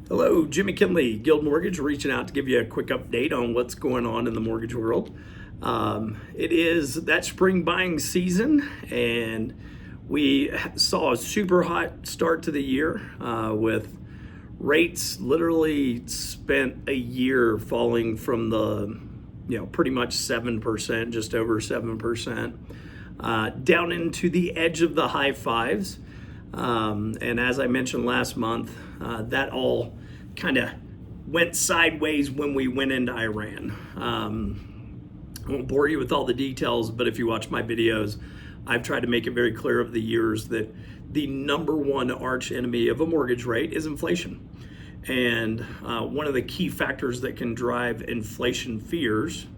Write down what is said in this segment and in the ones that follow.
Hello, Jimmy Kinley, Guild Mortgage, reaching out to give you a quick update on what's going on in the mortgage world. It is that spring buying season, and we saw a super hot start to the year with rates literally spent a year falling from the pretty much 7%, just over 7%, down into the edge of the high fives. And as I mentioned last month, that all kind of went sideways when we went into Iran. I won't bore you with all the details, but if you watch my videos, I've tried to make it very clear over the years that the number one arch enemy of a mortgage rate is inflation. And one of the key factors that can drive inflation fears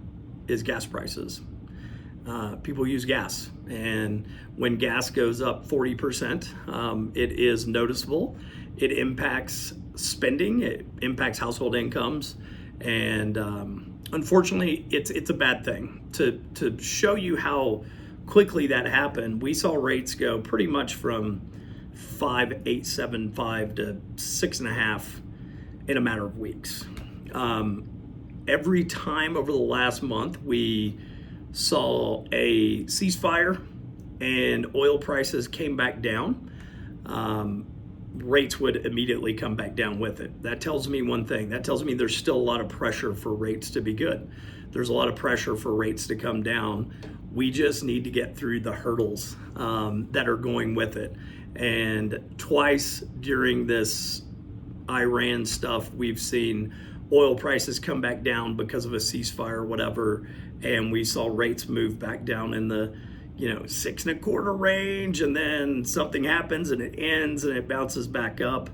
is gas prices. People use gas, and when gas goes up 40%, it is noticeable. It impacts spending, it impacts household incomes, and unfortunately, it's a bad thing. To show you how quickly that happened, we saw rates go pretty much from 5.875 to 6.5 in a matter of weeks. Every time over the last month, we saw a ceasefire and oil prices came back down, rates would immediately come back down with it. That tells me one thing. That tells me there's still a lot of pressure for rates to be good. There's a lot of pressure for rates to come down. We just need to get through the hurdles that are going with it. And twice during this Iran stuff, we've seen oil prices come back down because of a ceasefire or whatever, and we saw rates move back down in the 6.25 range, and then something happens and it ends and it bounces back up.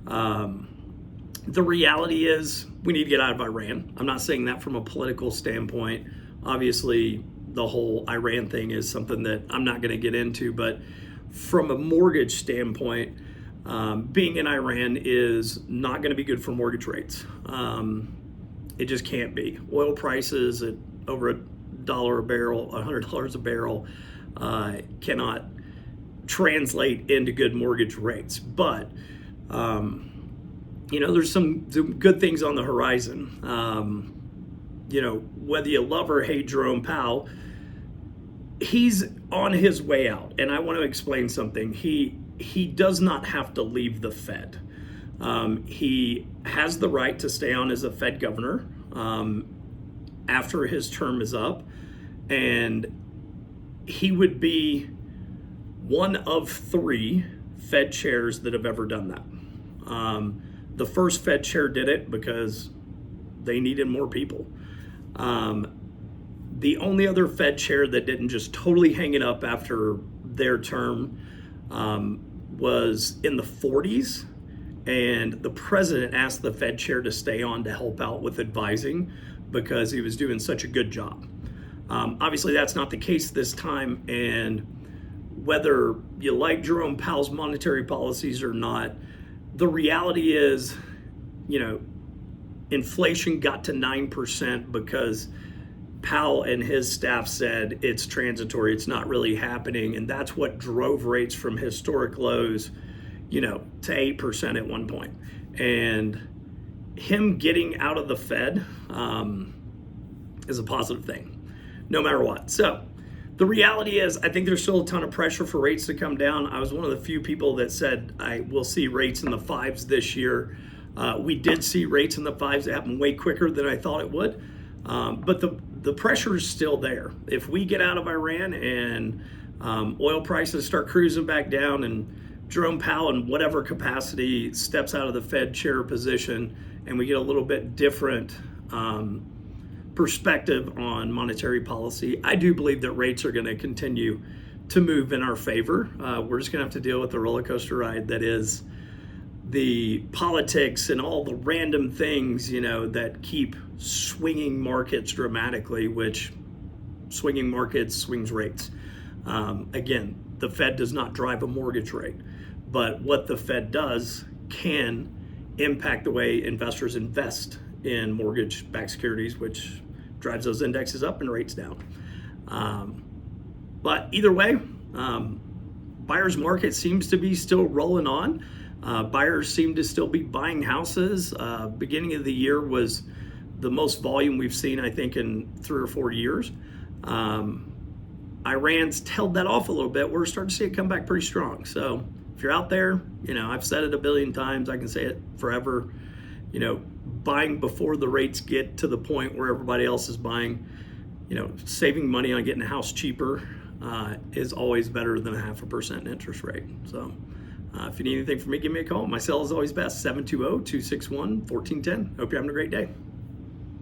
The reality is we need to get out of Iran. I'm not saying that from a political standpoint. Obviously, the whole Iran thing is something that I'm not going to get into, but from a mortgage standpoint, being in Iran is not going to be good for mortgage rates. It just can't be. Oil prices at over $1 a barrel, $100 a barrel, cannot translate into good mortgage rates. But there's some good things on the horizon. Whether you love or hate Jerome Powell, he's on his way out. And I want to explain something. He does not have to leave the Fed. He has the right to stay on as a Fed governor after his term is up, and he would be one of 3 Fed chairs that have ever done that. The first Fed chair did it because they needed more people. The only other Fed chair that didn't just totally hang it up after their term was in the 40s, and the president asked the Fed chair to stay on to help out with advising because he was doing such a good job. Obviously, that's not the case this time, and whether you like Jerome Powell's monetary policies or not, the reality is, inflation got to 9% because Powell and his staff said it's transitory, it's not really happening, and that's what drove rates from historic lows, to 8% at one point. And him getting out of the Fed is a positive thing, no matter what. So the reality is, I think there's still a ton of pressure for rates to come down. I was one of the few people that said I will see rates in the 5s this year. We did see rates in the 5s. It happened way quicker than I thought it would. But the pressure is still there. If we get out of Iran and oil prices start cruising back down, and Jerome Powell in whatever capacity steps out of the Fed chair position, and we get a little bit different perspective on monetary policy, I do believe that rates are going to continue to move in our favor. We're just going to have to deal with the roller coaster ride that is the politics and all the random things, that keep swinging markets dramatically, which swinging markets swings rates. Again, the Fed does not drive a mortgage rate, but what the Fed does can impact the way investors invest in mortgage-backed securities, which drives those indexes up and rates down. But either way, buyer's market seems to be still rolling on. Buyers seem to still be buying houses. Beginning of the year was the most volume we've seen, I think, in 3 or 4 years. Iran's held that off a little bit. We're starting to see it come back pretty strong. So if you're out there, I've said it a billion times, I can say it forever, buying before the rates get to the point where everybody else is buying, saving money on getting a house cheaper is always better than a 0.5% interest rate. So if you need anything from me, give me a call. My cell is always best, 720-261-1410. Hope you're having a great day.